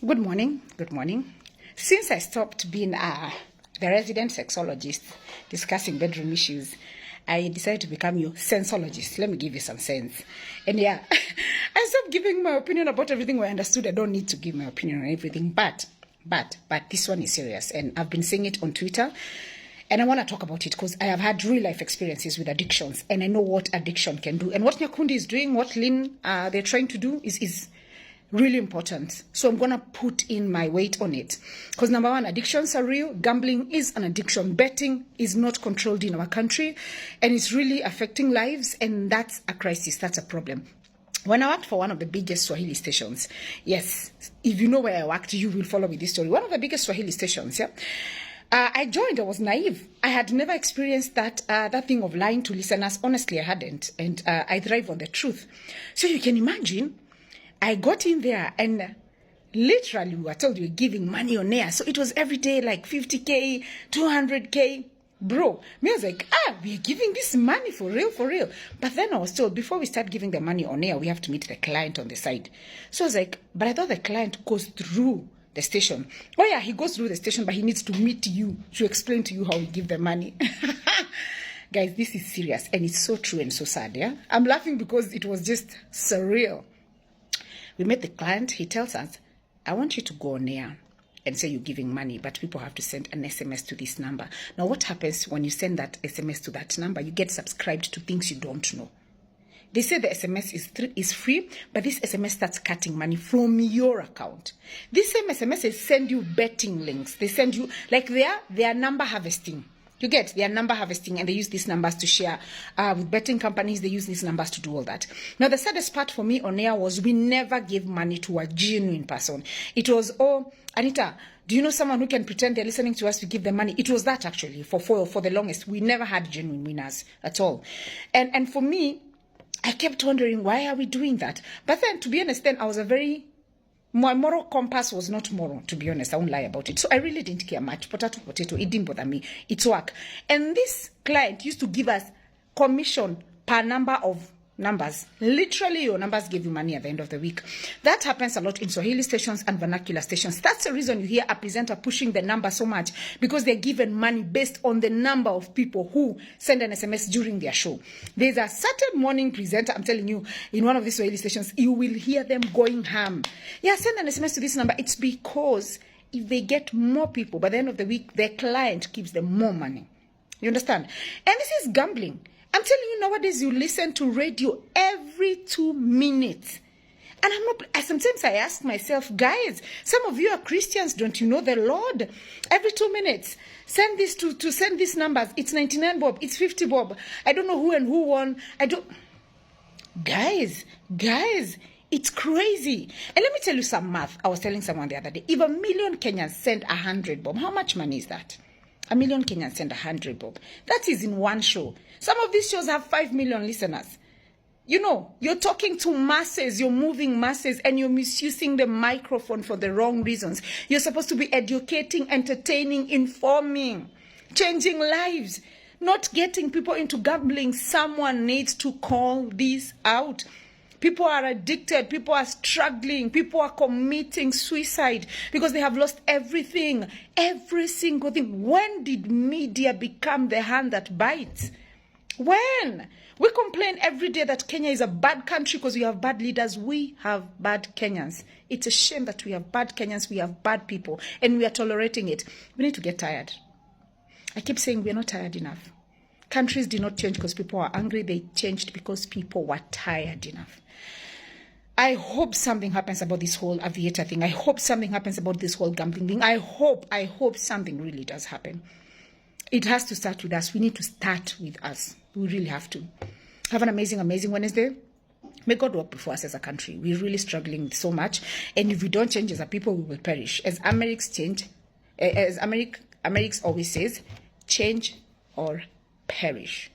Good morning. Good morning. Since I stopped being the resident sexologist discussing bedroom issues, I decided to become your sensologist. Let me give you some sense. And yeah, I stopped giving my opinion about everything where I understood I don't need to give my opinion on everything. But this one is serious. And I've been saying it on Twitter. And I want to talk about it because I have had real life experiences with addictions. And I know what addiction can do. And what Nyakundi is doing, what Lynn, they're trying to do is really important. So I'm going to put in my weight on it. Because number one, addictions are real. Gambling is an addiction. Betting is not controlled in our country. And it's really affecting lives. And that's a crisis. That's a problem. When I worked for one of the biggest Swahili stations, yes, if you know where I worked, you will follow with this story. One of the biggest Swahili stations, yeah. I joined, I was naive. I had never experienced that thing of lying to listeners. Honestly, I hadn't. And I thrive on the truth. So you can imagine, I got in there and literally we were told you were giving money on air. So it was every day like 50K, 200K. Bro, me, I was like, we're giving this money for real, for real. But then I was told, before we start giving the money on air, we have to meet the client on the side. So I was like, but I thought the client goes through the station. Oh yeah, he goes through the station, but he needs to meet you to explain to you how we give the money. Guys, this is serious and it's so true and so sad, yeah? I'm laughing because it was just surreal. We met the client, he tells us, I want you to go on air and say you're giving money, but people have to send an SMS to this number. Now, what happens when you send that SMS to that number? You get subscribed to things you don't know. They say the SMS is free, but this SMS starts cutting money from your account. These same SMSs send you betting links. They send you, like they are number harvesting. You get, they are number harvesting, and they use these numbers to share with betting companies. They use these numbers to do all that. Now, the saddest part for me on air was we never gave money to a genuine person. It was, oh, Anita, do you know someone who can pretend they're listening to us to give them money? It was that actually for the longest. We never had genuine winners at all. And for me, I kept wondering, why are we doing that? But then, to be honest, then I was my moral compass was not moral, to be honest. I won't lie about it. So I really didn't care much. Potato, it didn't bother me. It's work. And this client used to give us commission per number of numbers. Literally, your numbers give you money at the end of the week. That happens a lot in Swahili stations and vernacular stations. That's the reason you hear a presenter pushing the number so much, because they're given money based on the number of people who send an SMS during their show. There's a certain morning presenter, I'm telling you, in one of these Swahili stations, you will hear them going ham. Yeah, send an SMS to this number. It's because if they get more people, by the end of the week, their client gives them more money. You understand? And this is gambling. I'm telling you, nowadays you listen to radio every 2 minutes. And sometimes I ask myself, guys, some of you are Christians, don't you know the Lord? Every 2 minutes, send this to send these numbers. It's 99 bob, it's 50 bob. I don't know who and who won. Guys, it's crazy. And let me tell you some math. I was telling someone the other day, if 1 million Kenyans send 100 bob, how much money is that? 1 million Kenyans send 100 bob. That is in one show. Some of these shows have 5 million listeners. You know, you're talking to masses, you're moving masses, and you're misusing the microphone for the wrong reasons. You're supposed to be educating, entertaining, informing, changing lives, not getting people into gambling. Someone needs to call this out. People are addicted. People are struggling. People are committing suicide because they have lost everything. Every single thing. When did media become the hand that bites? When? We complain every day that Kenya is a bad country because we have bad leaders. We have bad Kenyans. It's a shame that we have bad Kenyans. We have bad people. And we are tolerating it. We need to get tired. I keep saying we are not tired enough. Countries did not change because people were angry. They changed because people were tired enough. I hope something happens about this whole aviator thing. I hope something happens about this whole gambling thing. I hope something really does happen. It has to start with us. We need to start with us. We really have to. Have an amazing, amazing Wednesday. May God work before us as a country. We're really struggling so much. And if we don't change as a people, we will perish. As America always says, change or perish.